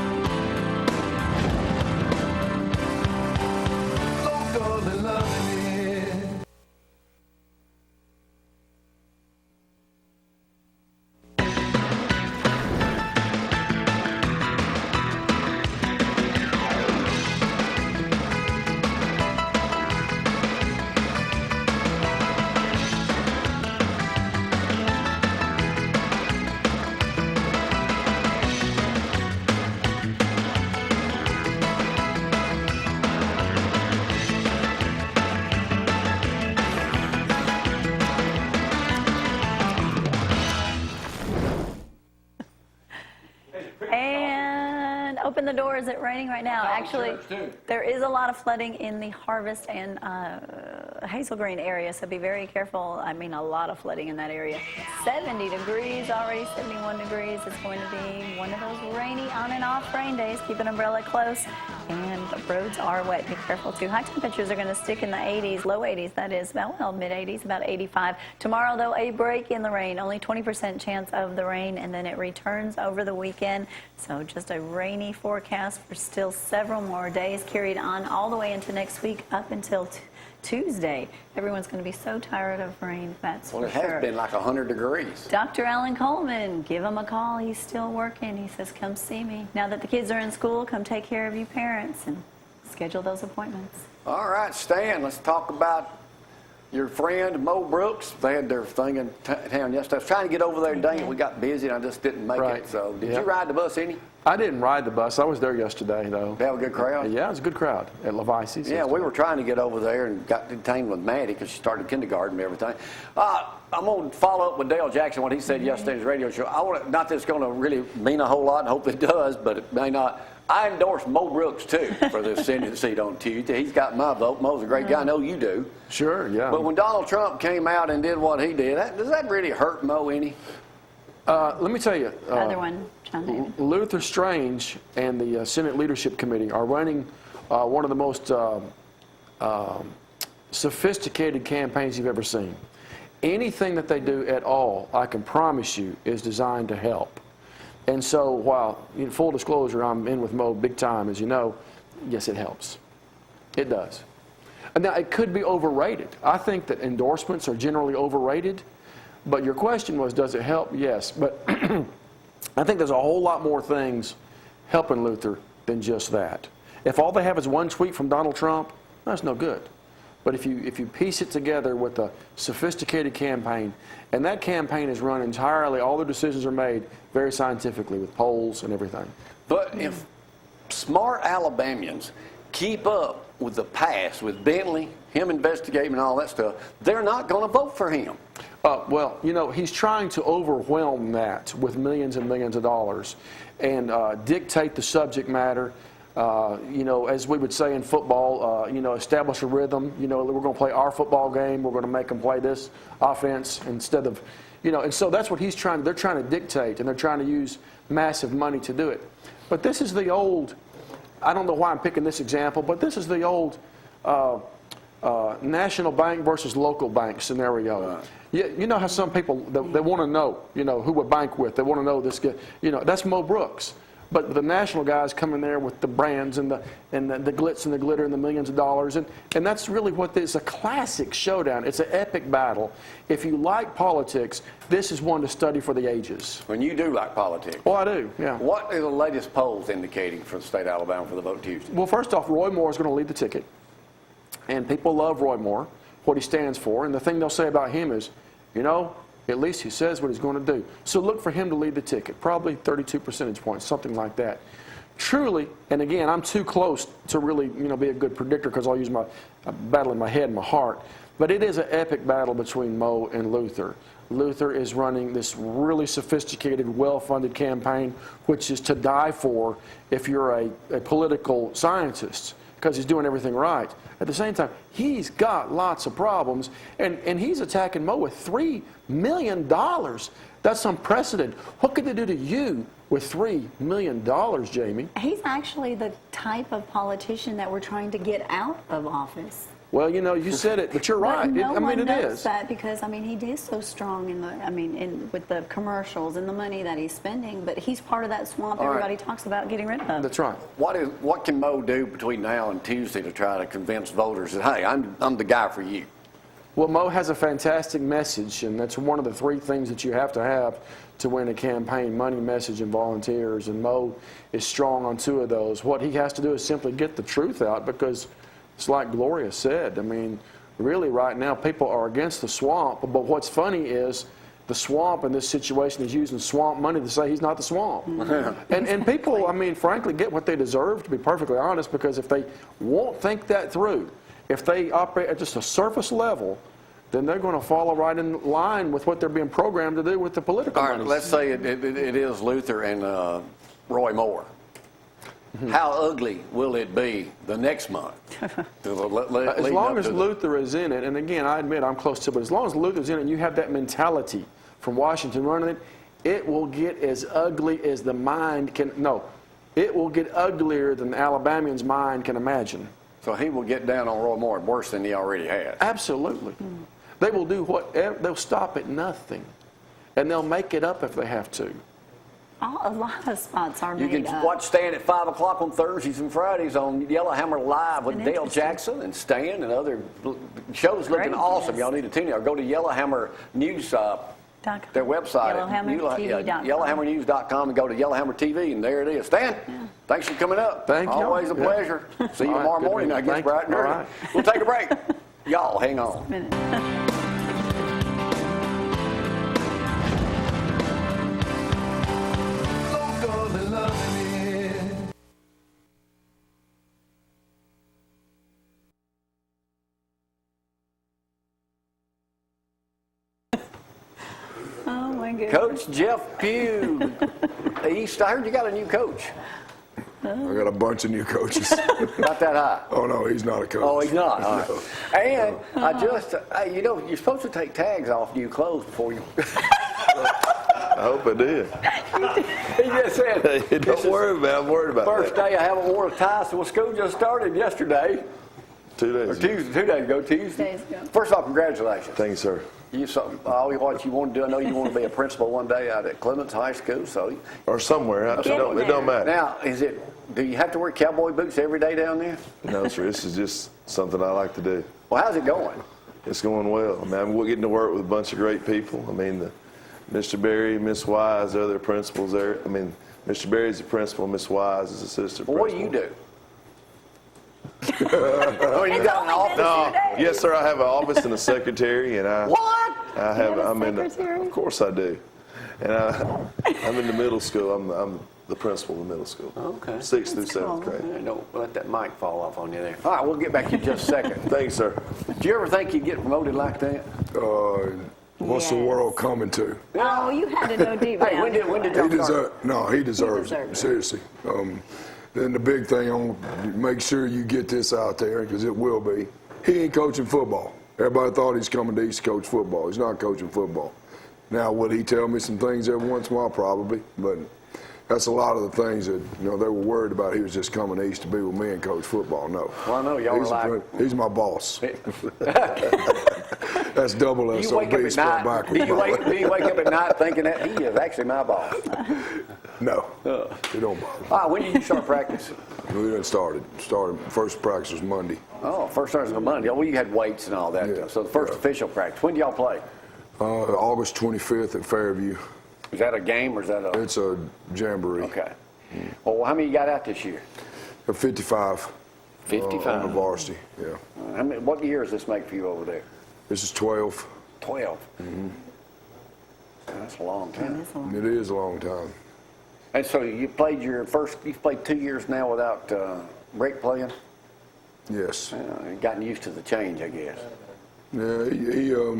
S4: open the door. Is it raining right now? Actually, there is a lot of flooding in the Harvest and Hazel Green area, so be very careful. I mean, a lot of flooding in that area. 70 degrees already, 71 degrees. It's going to be one of those rainy on and off rain days. Keep an umbrella close, and the roads are wet. Be careful, too. High temperatures are going to stick in the 80s, low 80s, that is, well, mid-80s, about 85. Tomorrow, though, a break in the rain, only 20% chance of the rain, and then it returns over the weekend. So just a rainy forecast for still several more days, carried on all the way into next week up until Tuesday. Everyone's going to be so tired of rain, that's
S2: Well,
S4: for
S2: it
S4: sure.
S2: has been like 100 degrees.
S4: Dr. Alan Coleman, give him a call. He's still working. He says, come see me. Now that the kids are in school, come take care of you parents and schedule those appointments.
S2: All right, Stan, let's talk about your friend Mo Brooks. They had their thing in town yesterday. I was trying to get over there today, and we got busy, and I just didn't make
S7: Right.
S2: it. So, did
S7: Yeah.
S2: you ride the bus any?
S7: I didn't ride the bus. I was there yesterday, though.
S2: They have a good crowd?
S7: Yeah, it was a good crowd at Levice's.
S2: Yeah, we were trying to get over there and got detained with Maddie because she started kindergarten and everything. I'm going to follow up with Dale Jackson, what he said yesterday in his radio show. Not that it's going to really mean a whole lot, and hope it does, but it may not. I endorse Mo Brooks, too, for this Senate seat on Tuesday. He's got my vote. Mo's a great guy. I know you do.
S7: Sure, yeah.
S2: But when Donald Trump came out and did what he did, does that really hurt Mo any?
S7: Let me tell you.
S4: Other one, John David.
S7: Luther Strange and the Senate Leadership Committee are running one of the most sophisticated campaigns you've ever seen. Anything that they do at all, I can promise you, is designed to help. And so while, full disclosure, I'm in with Mo big time, as you know, yes, it helps. It does. Now, it could be overrated. I think that endorsements are generally overrated. But your question was, does it help? Yes. But I think there's a whole lot more things helping Luther than just that. If all they have is one tweet from Donald Trump, that's no good. But if you piece it together with a sophisticated campaign, and that campaign is run entirely, all the decisions are made very scientifically with polls and everything.
S2: But if smart Alabamians keep up with the past, with Bentley, him investigating and all that stuff, they're not going to vote for him.
S7: Well, he's trying to overwhelm that with millions and millions of dollars and dictate the subject matter. As we would say in football, establish a rhythm. We're going to play our football game. We're going to make them play this offense instead of, and so that's what they're trying to dictate, and they're trying to use massive money to do it. But this is the old, I don't know why I'm picking this example, but this is the old national bank versus local bank scenario. Right. You know how some people, they want to know, who we bank with. They want to know this guy. That's Mo Brooks. But the national guys come in there with the brands and the glitz and the glitter and the millions of dollars. And that's really what this is, a classic showdown. It's an epic battle. If you like politics, this is one to study for the ages.
S2: When you do like politics.
S7: Well, I do, yeah.
S2: What are the latest polls indicating for the state of Alabama for the vote Tuesday?
S7: Well, first off, Roy Moore is going to lead the ticket. And people love Roy Moore, what he stands for. And the thing they'll say about him is, at least he says what he's going to do. So look for him to lead the ticket, probably 32 percentage points, something like that. Truly, and again, I'm too close to really, be a good predictor because I'll use my battle in my head and my heart. But it is an epic battle between Mo and Luther. Luther is running this really sophisticated, well-funded campaign, which is to die for if you're a political scientist, because he's doing everything right. At the same time, he's got lots of problems, and he's attacking Mo with $3 million. That's unprecedented. What could they do to you with $3 million, Jamie?
S4: He's actually the type of politician that we're trying to get out of office.
S7: Well, you said it, but you're right.
S4: But no one
S7: it
S4: knows
S7: is.
S4: that because, he is so strong with the commercials and the money that he's spending, but he's part of that swamp everybody talks about getting rid of.
S7: That's right.
S2: What can Mo do between now and Tuesday to try to convince voters that, hey, I'm the guy for you?
S7: Well, Mo has a fantastic message, and that's one of the three things that you have to win a campaign: money, message, and volunteers. And Mo is strong on two of those. What he has to do is simply get the truth out, because it's like Gloria said. Really right now people are against the swamp, but what's funny is the swamp in this situation is using swamp money to say he's not the swamp. And people, frankly, get what they deserve, to be perfectly honest, because if they won't think that through, if they operate at just a surface level, then they're going to follow right in line with what they're being programmed to do with the political money.
S2: Let's say it is Luther and Roy Moore. how ugly will it be the next month?
S7: As long as Luther is in it, and again, I admit I'm close to it, but as long as Luther's in it and you have that mentality from Washington running it, it will get as ugly as the mind can, no, it will get uglier than the Alabamian's mind can imagine.
S2: So he will get down on Roy Moore worse than he already has.
S7: Absolutely. They will do whatever, they'll stop at nothing, and they'll make it up if they have to.
S4: A lot of spots are
S2: You
S4: made
S2: can
S4: up.
S2: watch Stan at 5 o'clock on Thursdays and Fridays on Yellowhammer Live with
S4: Been
S2: Dale
S4: interesting.
S2: Jackson and Stan and other shows looking
S4: Great,
S2: awesome.
S4: yes.
S2: Y'all need to tune in or go to Yellowhammer News, their website.
S4: YellowhammerTV.com.
S2: YellowhammerNews.com and go to Yellowhammer TV and there it is. Stan, thanks for coming up.
S7: Thank you.
S2: Always a pleasure. See you
S7: All right,
S2: tomorrow
S7: good
S2: morning.
S7: to
S2: I
S7: meet
S2: guess
S7: you.
S2: bright and
S7: All
S2: early.
S7: right.
S2: We'll take a break. Y'all, hang on.
S4: Minute. Oh my goodness.
S2: Coach Jeff Pugh. East, I heard you got a new coach.
S3: I got a bunch of new coaches.
S2: About that high.
S3: Oh, no, he's not a coach.
S2: Oh, he's not. All right. And I just, you know, you're supposed to take tags off new clothes before you.
S9: I hope I did.
S2: He just said,
S9: Hey, don't worry about it. I'm worried about
S2: first
S9: that.
S2: day I haven't worn a tie, so school just started yesterday.
S9: 2 days.
S2: Or
S9: ago.
S2: Tuesday, 2 days ago, Tuesday.
S4: Days ago.
S2: First off, congratulations.
S9: Thank you, sir.
S2: You always what you want to do. I know you want to be a principal one day out at Clements High School. So
S9: Or somewhere. It don't matter.
S2: now, do you have to wear cowboy boots every day down there?
S9: No, sir. This is just something I like to do.
S2: Well, how's it going?
S9: It's going well. I mean, we're getting to work with a bunch of great people. I mean, Mr. Berry, Miss Wise, they're the principals there. I mean, Mr. Berry's the principal, Miss Wise is assistant
S2: Well, what do
S9: principal.
S2: you do? Oh, you got an office?
S9: No, yes, sir. I have an office and a secretary, and
S2: What?
S9: I have.
S4: You have a
S9: I'm in.
S4: secretary?
S9: Of course, I do. And I'm in the middle school. I'm the principal of the middle school.
S2: Okay.
S9: 6th through 7th
S4: cool.
S9: grade.
S2: Hey, don't let that mic fall off on you there. All right, we'll get back to you in just a second.
S9: Thanks, sir.
S2: Do you ever think you'd get promoted like that?
S3: What's the
S4: Yes.
S3: world coming to?
S4: Oh, you had to know deep
S2: Hey,
S4: down.
S2: when did
S3: He
S2: y'all start?
S3: he deserves
S4: deserves
S3: it,
S4: it.
S3: seriously. Then the big thing, on make sure you get this out there, because it will be. He ain't coaching football. Everybody thought he's coming to East to coach football. He's not coaching football. Now, would he tell me some things every once in a while? Probably, but that's a lot of the things that, they were worried about. He was just coming East to be with me and coach football. No.
S2: Well, I know y'all were
S3: he's,
S2: like.
S3: he's my boss. That's double
S2: Do you wake up
S3: SOB
S2: at
S3: spelled
S2: night?
S3: backwards.
S2: Do you wake up at night thinking that he is actually my boss?
S3: No, it don't bother.
S2: All right, when did you start practicing?
S3: We done started. First practice was Monday.
S2: Oh, first Thursday on Monday. Oh, well, you had weights and all that.
S3: Yeah,
S2: So the first
S3: yeah.
S2: official practice. When do y'all play?
S3: August 25th at Fairview.
S2: Is that a game or is that a?
S3: It's a jamboree.
S2: Okay. Well, how many you got out this year?
S3: 55.
S2: 55.
S3: On the varsity, yeah.
S2: How many, what year does this make for you over there?
S3: This is 12.
S2: 12. That's a long time.
S3: It is a long time.
S2: And so you've played 2 years now without break playing?
S3: Yes.
S2: You've gotten used to the change, I guess.
S3: Yeah,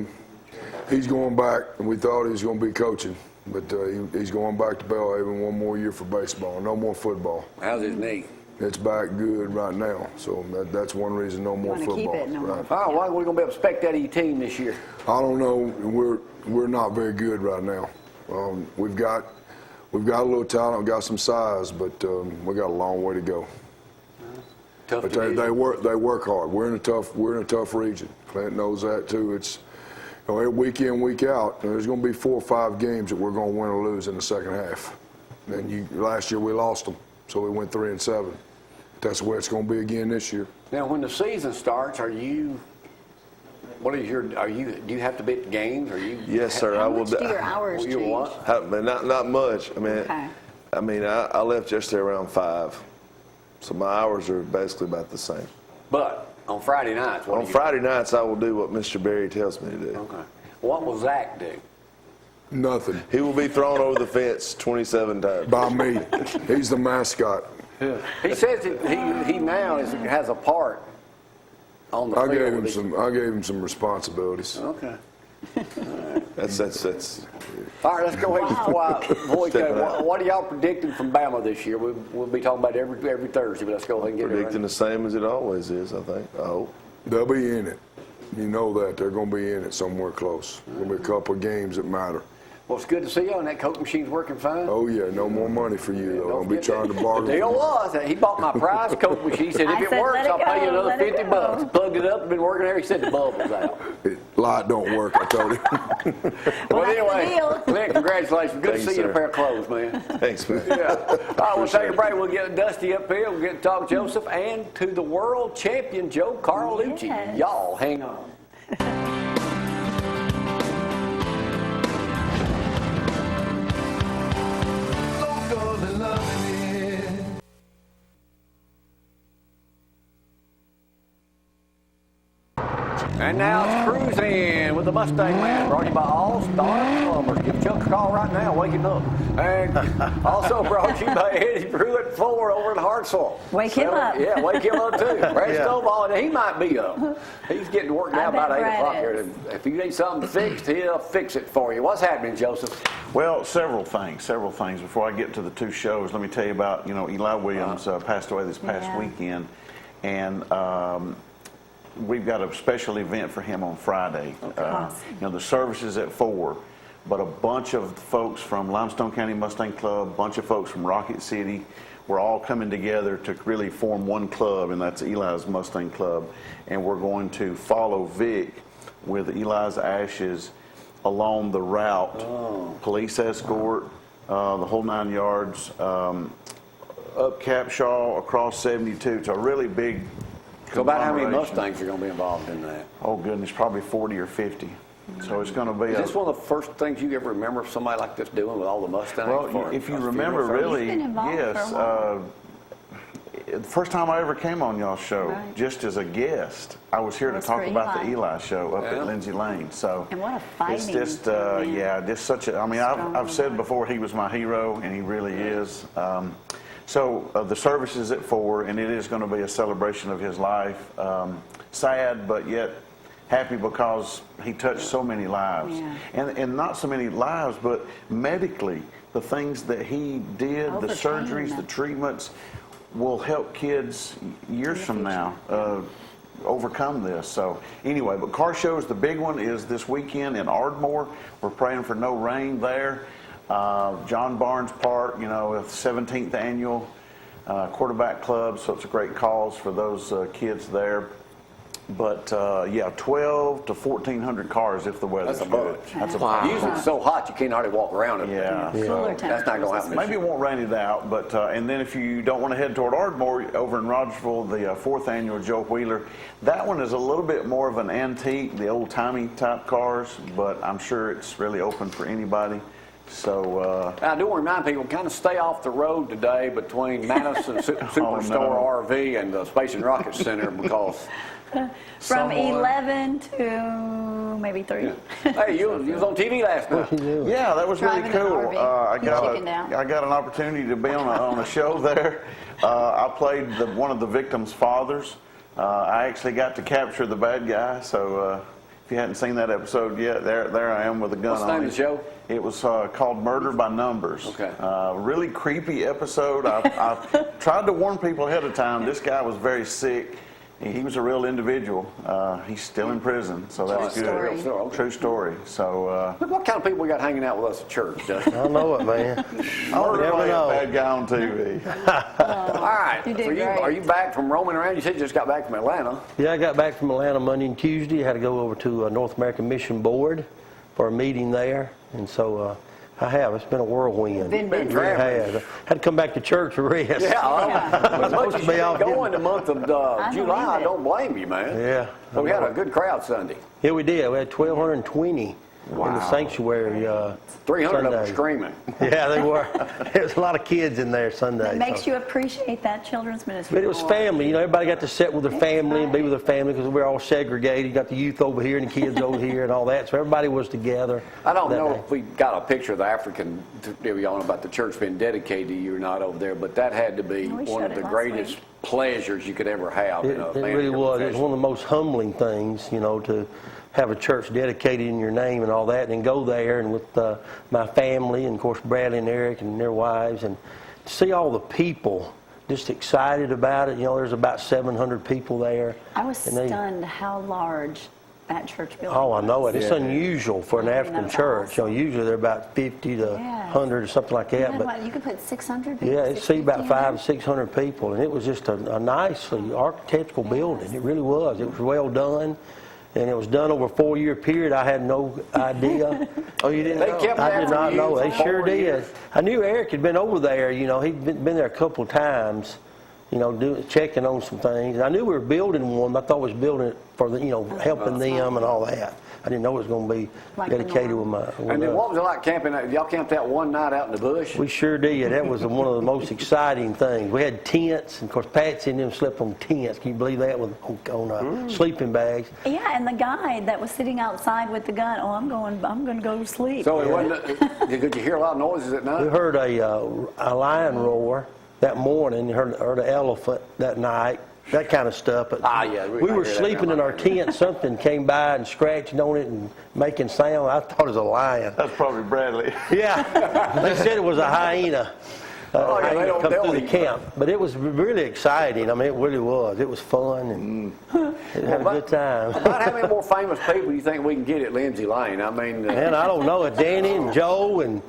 S3: he's going back. We thought he was going to be coaching, but he's going back to Belhaven one more year for baseball. No more football.
S2: How's his knee?
S3: It's back good right now, so that's one reason no more
S4: wanna
S3: football.
S4: keep it, no more.
S3: Right.
S2: Oh, why are we going to be able to expect that of your team this year?
S3: I don't know. We're not very good right now. We've got a little talent, we've got some size, but we got a long way to go.
S2: Tough
S3: But
S2: division.
S3: they work hard. We're in a tough region. Clint knows that too. It's week in, week out. There's going to be 4 or 5 games that we're going to win or lose in the second half. And last year we lost them, so we went 3-7. That's the way it's going to be again this year.
S2: Now, when the season starts, do you have to be at the games?
S9: Yes, sir.
S4: How
S9: I will.
S4: much do your hours
S2: You
S4: change?
S2: what?
S9: But not much.
S4: Okay.
S9: I left yesterday around 5, so my hours are basically about the same.
S2: But on Friday nights, what
S9: On
S2: do you
S9: Friday nights, I will do what Mr. Berry tells me to do.
S2: do? Okay. What will Zack do?
S3: Nothing.
S9: He will be thrown over the fence 27 times.
S3: By me. He's the mascot.
S2: He says that he now has a part on the
S3: I
S2: field.
S3: gave him some responsibilities.
S2: Okay.
S9: That's
S2: All right, let's go ahead before we go. What are y'all predicting from Bama this year? We'll be talking about every Thursday, but let's go ahead and get
S9: Predicting the same as it always is, I think. I hope.
S3: They'll be in it. You know that. They're going to be in it somewhere close. There'll be a couple of games that matter.
S2: Well, it's good to see you, and that Coke machine's working fine.
S3: Oh, yeah, no more money for you, though. Don't be trying to
S2: The
S3: bargain.
S2: deal was that he bought my prize Coke machine. He said,
S4: I
S2: if it
S4: said,
S2: works,
S4: let it
S2: I'll pay you
S4: go,
S2: another
S4: let it
S2: $50.
S4: go.
S2: Plugged it up, been working there. He said the bulb was out.
S3: Light don't work, I told him.
S2: Well,
S4: that's the
S2: anyway,
S4: deal.
S2: Clint, congratulations. Good to
S9: Thank
S2: see
S9: you,
S2: you in a
S9: sir.
S2: pair of clothes, man.
S9: Thanks, man.
S2: Yeah. All right, we'll take a break. We'll get Dusty up here. We'll get to talk Joseph and to the world champion, Joe Carlucci.
S4: Yes.
S2: Y'all hang on. And now it's Cruising with the Mustang Man, brought to you by All Star Plumbers. Give Chuck a call right now, wake him up. And also brought to you by Eddie Pruitt 4 over at Hartsville.
S4: Wake him up.
S2: Yeah, wake him up too. Brad Stovall, he might be up. He's getting to work now
S4: I bet
S2: about 8
S4: Brad
S2: o'clock
S4: is.
S2: here. If you need something fixed, he'll fix it for you. What's happening, Joseph?
S10: Well, several things. Before I get to the two shows, let me tell you about, Eli Williams passed away this past weekend. And we've got a special event for him on Friday. The service is at 4, but a bunch of folks from Limestone County Mustang Club, a bunch of folks from Rocket City, we're all coming together to really form one club, and that's Eli's Mustang Club. And we're going to follow Vic with Eli's ashes along the route, police escort, the whole 9 yards, up Capshaw, across 72. It's a really big
S2: So about how many
S10: conglomeration.
S2: Mustangs are going to be involved in that?
S10: Oh, goodness, probably 40 or 50. So it's going to be
S2: Is this one of the first things you ever remember somebody like this doing with all the Mustangs?
S10: well,
S2: for
S10: if you
S2: a
S10: remember,
S2: funeral service?
S10: really,
S4: He's been involved
S10: yes.
S4: for a while.
S10: The first time I ever came on y'all's show,
S4: Right.
S10: just as a guest, I was here to
S4: Was
S10: talk
S4: for
S10: about the
S4: Eli.
S10: Eli show up
S2: Yeah.
S10: at Lindsay Lane. So
S4: And what a
S10: it's
S4: fighting
S10: just,
S4: man.
S10: just such a. I mean,
S4: Strong
S10: I've said
S4: guy.
S10: before he was my hero, and he really is. So the service is at 4, and it is going to be a celebration of his life. Sad, but yet happy because he touched so many lives,
S4: Yeah.
S10: and not so many lives, but medically, the things that he did, the
S4: Overcame
S10: surgeries,
S4: them.
S10: the treatments, will help kids years from now overcome this. So anyway, but car shows, the big one is this weekend in Ardmore. We're praying for no rain there. John Barnes Park, 17th annual quarterback club, so it's a great cause for those kids there. But 12 to 1,400 cars if the weather's
S2: That's a
S10: good.
S2: bunch.
S10: That's a bunch.
S2: Usually it's so hot you can't hardly walk around it.
S10: Yeah.
S4: Cooler
S2: That's not going to happen.
S10: Maybe it won't rain it out, but and then if you don't want to head toward Ardmore, over in Rogersville, the 4th annual Joe Wheeler, that one is a little bit more of an antique, the old-timey type cars, but I'm sure it's really open for anybody. So
S2: Now, I do want to remind people, kind of stay off the road today between Madison Superstore RV and the Space and Rocket Center because
S4: From
S2: someone-
S4: 11 to maybe 3.
S2: Hey, you was on TV last night.
S10: yeah, that was really
S4: Driving an
S10: cool.
S4: RV.
S10: I
S4: You
S10: got
S4: chickened out.
S10: I got an opportunity to be on a show there. I played one of the victims' fathers. I actually got to capture the bad guy. So if you hadn't seen that episode yet, there I am with a gun
S2: What's the
S10: on
S2: name
S10: me.
S2: of the show?
S10: It was called Murder by Numbers.
S2: Okay.
S10: Really creepy episode. I tried to warn people ahead of time. This guy was very sick. He was a real individual. He's still in prison, so that's
S4: True
S10: good.
S4: story.
S2: Okay.
S10: True story. So
S2: Look what kind of people we got hanging out with us at church, Justin.
S8: I know it, man.
S10: I want to
S8: never
S10: play a
S8: know.
S10: bad guy on TV.
S2: All right.
S4: You did
S2: So
S4: great.
S2: are you back from roaming around? You said you just got back from Atlanta.
S8: Yeah, I got back from Atlanta Monday and Tuesday. I had to go over to North American Mission Board for a meeting there. And so I have. It's been a whirlwind.
S4: Been busy.
S8: It really has. Had to come back to church to rest.
S2: Yeah. As much as
S8: to
S2: you've
S8: be
S2: been
S8: off
S2: going the month of
S4: I
S2: July,
S4: believe
S2: I
S4: it.
S2: don't blame you, man.
S8: Yeah.
S2: So we had a good crowd Sunday.
S8: Yeah, we did. We had 1,220 in the sanctuary
S2: 300 of them
S8: Sunday.
S2: screaming.
S8: Yeah, they were. There was a lot of kids in there Sunday.
S4: It makes
S8: so.
S4: you appreciate that children's ministry.
S8: But it was
S4: more.
S8: family. Everybody got to sit with their
S4: That's
S8: family and be
S4: right.
S8: with their family because we're all segregated. You got the youth over here and the kids over here and all that. So everybody was together.
S2: I don't
S8: that
S2: know
S8: day.
S2: if we got a picture of the African deal on about the church being dedicated to you or not over there, but that had to be
S4: We
S2: one
S4: showed
S2: of the
S4: it last
S2: greatest
S4: week.
S2: pleasures you could ever have.
S8: It,
S2: in a
S8: it
S2: man
S8: really
S2: of your
S8: was. It was
S2: profession.
S8: one of the most humbling things, to have a church dedicated in your name and all that, and then go there and with my family and of course Bradley and Eric and their wives, and see all the people just excited about it. You know, there's about 700 people there.
S4: I was stunned how large that church building
S8: Oh, I know
S4: was.
S8: it. It's unusual for an
S4: I mean,
S8: African
S4: that's
S8: church.
S4: awesome.
S8: You know, usually they're about 50 to
S4: Yes.
S8: 100 or something like that. But
S4: What, you could put 600
S8: yeah, it seated about
S4: 650
S8: 500 to 600 people, and it was just a nicely architectural building. It really was. It was well done, and it was done over a 4-year period. I had no idea.
S2: Oh, you didn't? They kept
S8: I
S2: that
S8: did
S2: for
S8: not
S2: you
S8: know.
S2: for
S8: They sure
S2: 4
S8: did.
S2: years.
S8: I knew Eric had been over there. You know, he'd been there a couple of times. You know, checking on some things. I knew we were building one, but I thought we was building it for the, you know, helping them and all that. I didn't know it was going to be
S4: Like
S8: dedicated
S4: the
S8: with my.
S2: And then what was it like camping? Y'all camped out one night out in the bush?
S8: We sure did. That was one of the most exciting things. We had tents, and of course Patsy and them slept on tents. Can you believe that? On sleeping bags.
S4: Yeah, and the guy that was sitting outside with the gun, I'm going to go to sleep.
S2: So it wasn't. Could you hear a lot of noises at night?
S8: We heard a lion roar that morning. Heard an elephant that night. That kind of stuff. But
S2: yeah, we
S8: we were
S2: hear that
S8: sleeping
S2: now.
S8: in our tent. Something came by and scratching on it and making sound. I thought it was a lion.
S10: That's probably Bradley.
S8: Yeah, they said it was a hyena.
S2: Oh, yeah, they
S8: hyena
S2: don't-
S8: come
S2: they'll
S8: through the
S2: eat.
S8: camp. But it was really exciting. I mean, it really was. It was fun and it had a good time.
S2: About how many more famous people do you think we can get at Lindsay Lane? I mean,
S8: Man, I don't know. Danny and Joe and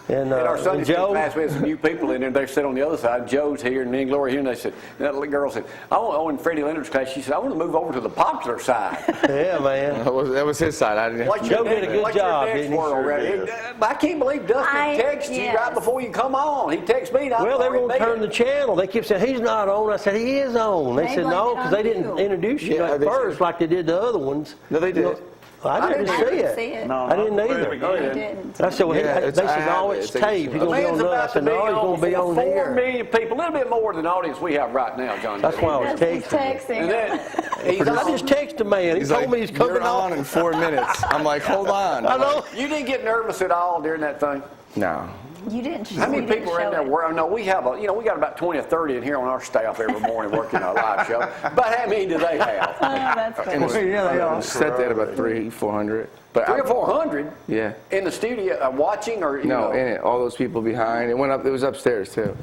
S2: our Sunday school
S8: Joe.
S2: class, we had some new people in there. They sit on the other side. Joe's here and then Gloria here, and they said, that little girl said, in Freddie Leonard's class, she said, I want to move over to the popular side.
S8: Yeah, man.
S11: That was his side. I didn't.
S2: What's
S8: Joe
S2: your
S8: did a good
S2: what's your
S8: job,
S2: next
S8: didn't he?
S2: word already? I can't believe Dustin texted you right before you come on. He texted me.
S8: Well, they were going to turn the channel. They kept saying, he's not on. I said, he is on. They said, no, because they didn't introduce you
S11: Yeah,
S8: at
S11: they
S8: first like they did the other ones.
S11: No, they did.
S8: I didn't see it.
S10: No,
S8: I didn't
S10: not
S8: either.
S10: really.
S4: I didn't.
S8: I said, well,
S11: Yeah,
S8: they said, no, it's taped. He's going to be on us. I said, no, he's going to be on
S2: 4
S8: here.
S2: million people, a little bit more than the audience we have right now, John.
S8: That's why I was
S4: He's
S8: texting.
S2: And
S4: texting.
S2: then he's
S8: I
S2: on.
S8: just texted the man. He
S11: He's
S8: told
S11: like,
S8: me he's coming
S11: you're on in 4 minutes. I'm like, hold on.
S8: I know.
S2: You didn't get nervous at all during that thing?
S11: No.
S4: You didn't.
S2: How many people are in there? No, we have we got about 20 or 30 in here on our staff every morning working our live show. But how many do they have?
S4: Oh, that's good.
S8: Yeah, they are.
S11: Set that about 300-400. But
S2: 300 or 400
S11: Yeah.
S2: in the studio watching, or
S11: No, in it. All those people behind. It went up. It was upstairs too.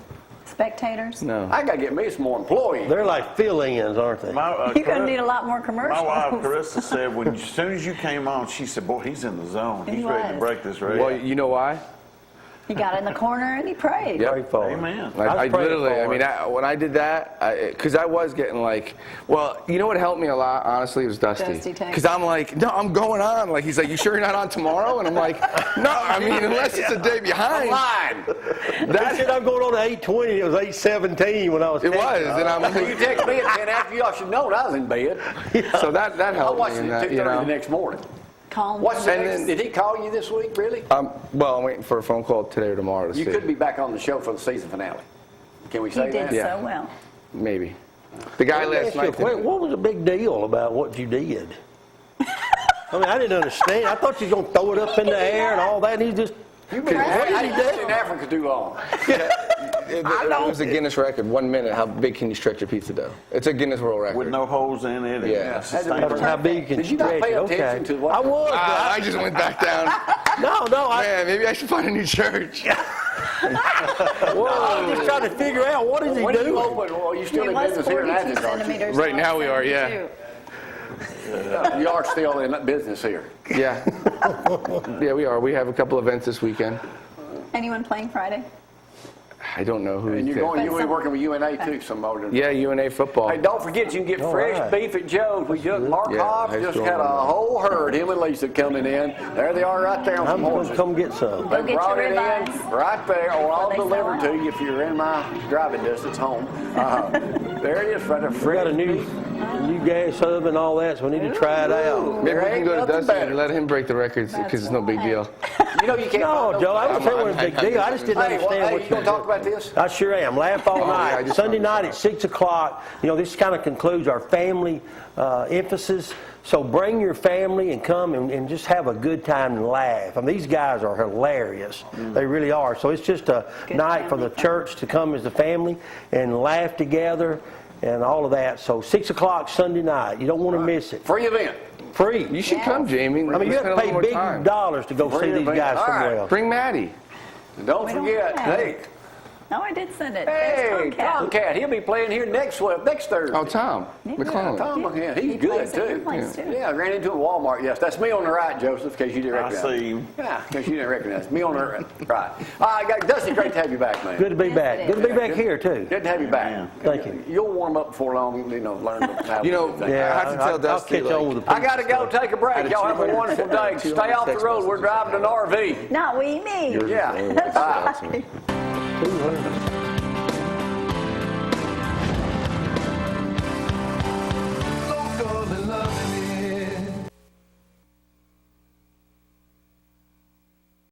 S4: Spectators.
S11: No.
S2: I got to get me some more employees.
S8: They're like fill-ins, aren't they?
S4: You're going to need a lot more commercials.
S10: My wife, Carissa, said as soon as you came on, she said, boy, he's in the zone.
S4: He
S10: He's ready to
S4: was.
S10: break this race.
S11: Well, you know why?
S4: He got in the corner and he prayed.
S11: Yep.
S8: Pray for him.
S10: Amen.
S11: I
S8: praying
S11: literally,
S8: for
S11: I mean, when I did that, because I was getting like, well, you know what helped me a lot, honestly, was Dusty.
S4: Dusty text.
S11: Because I'm like, no, I'm going on. Like, he's like, you sure you're not on tomorrow? And I'm like, no, I mean, unless it's a day behind.
S2: Lying.
S8: They said I'm going on to 8:20. It was 8:17 when I was.
S11: It
S8: texting.
S11: was, and I'm
S2: You text me at 10 after you. I should know I was in bed.
S11: so that
S2: I
S11: helped
S2: watched
S11: me
S2: it
S11: in
S2: at
S11: that,
S2: 2:30 the next morning.
S4: Calm.
S2: What's the
S11: And
S2: next?
S11: then-
S2: Did he call you this week, really?
S11: Well, I'm waiting for a phone call today or tomorrow to
S2: You
S11: see.
S2: could be back on the show for the season finale. Can we
S4: He
S2: say
S4: did
S2: that?
S11: Yeah.
S4: so well.
S11: Maybe. The guy
S8: Let me
S11: last
S8: ask you a
S11: night.
S8: question. What was the big deal about what you did? I mean, I didn't understand. I thought you was going to throw it up in the air and all that. And he just.
S2: You've been
S8: What did he
S2: in
S8: do?
S2: Africa too long.
S11: It was a Guinness record. 1 minute. How big can you stretch a pizza dough? It's a Guinness World Record.
S10: With no holes in it.
S11: Yeah.
S10: It's
S2: Had to be
S10: sustainable.
S8: That's how big you can
S2: Did you not
S8: stretch
S2: pay
S8: it.
S2: attention
S8: Okay.
S2: to what-
S8: I was. but
S11: I just went back down.
S8: No,
S11: Man, maybe I should find a new church.
S8: Whoa, I'm just trying to figure out what is he
S2: When you
S8: doing.
S2: open, well, you still
S4: It
S2: in
S4: was
S2: business here in
S4: 42
S2: Athens, aren't you?
S4: centimeters.
S11: Right
S4: not
S11: now we are, yeah.
S4: 72.
S2: You are still in business here.
S11: Yeah. Yeah, we are. We have a couple events this weekend.
S4: Anyone playing Friday?
S11: I don't know who.
S2: And you're
S11: he's
S2: going,
S11: got.
S2: you'll be working with UNA too, some more.
S11: Yeah, UNA football.
S2: Hey, don't forget you can get
S8: All
S2: fresh
S8: right.
S2: beef at Joe's. We just Mark
S11: Yeah,
S2: Hobbs
S11: high
S2: just
S11: school
S2: had a
S11: one.
S2: whole herd. Him and Lisa coming in. There they are right there on
S8: I'm
S2: some
S8: going
S2: horses.
S8: to come get some.
S2: They
S4: Go get
S2: brought
S4: your
S2: it in
S4: ribeyes.
S2: right there, or I'll
S4: they
S2: deliver
S4: sell
S2: to you if you're in my driving distance home. There it is, right there.
S8: We
S2: Fresh
S8: got a new gas oven and all that, so we need to try it out.
S11: Maybe we
S2: There
S11: can
S2: ain't
S11: go to
S2: nothing
S11: Dusty
S2: better.
S11: and let him break the records because it's no big deal.
S2: You know you can't.
S8: No,
S2: find
S8: Joe, I
S2: those-
S8: didn't say it was a big deal. I just didn't
S2: Hey,
S8: understand
S2: hey,
S8: what
S2: you gonna talk about this?
S8: I sure am. Laugh all
S11: yeah, I
S8: night.
S11: just
S8: Sunday
S11: found
S8: night
S11: this
S8: at 6 o'clock. You know, this kind of concludes our family emphasis. So bring your family and come and just have a good time and laugh. I mean, these guys are hilarious. They really are. So it's just a
S4: Good
S8: night for the
S4: family
S8: church to come as a family and laugh together and all of that. So 6 o'clock Sunday night. You don't want to miss it.
S2: Free event.
S8: Free.
S11: You should
S4: Yes.
S11: come, Jamie.
S8: I mean, you have to pay big dollars to go see these guys
S2: All right.
S8: somewhere else.
S11: Bring Maddie.
S2: And don't
S4: We don't
S2: forget,
S4: have.
S2: Nick.
S4: No, I did send it.
S2: Hey,
S4: There's Tomcat.
S2: Tomcat. He'll be playing here next Thursday.
S11: Oh, Tom.
S4: Yeah.
S11: McLemore.
S2: Tom, yeah, he's
S4: He
S2: good
S4: plays at your
S2: too.
S4: place, too.
S2: Yeah, I ran into him at Walmart. Yes, that's me on the right, Joseph, in case you didn't
S10: I
S2: recognize.
S10: see him.
S2: Yeah, in case you didn't recognize me on the right. Dusty, great to have you back, man.
S8: Good to be
S4: Yes,
S8: back.
S4: it
S8: Good to be
S4: is.
S8: back here, too.
S2: Good to have you back.
S10: Yeah.
S8: Thank you.
S2: You'll warm up before long, learn how to
S11: You know,
S2: do things.
S8: Yeah,
S11: I have to tell
S8: I'll
S11: Dusty,
S8: catch on with the
S2: I got to go take a break. Y'all have a wonderful day. Stay off the road. We're driving an RV.
S4: Not we, me.
S2: Yeah.
S11: Bye.
S2: Bye.
S8: 200.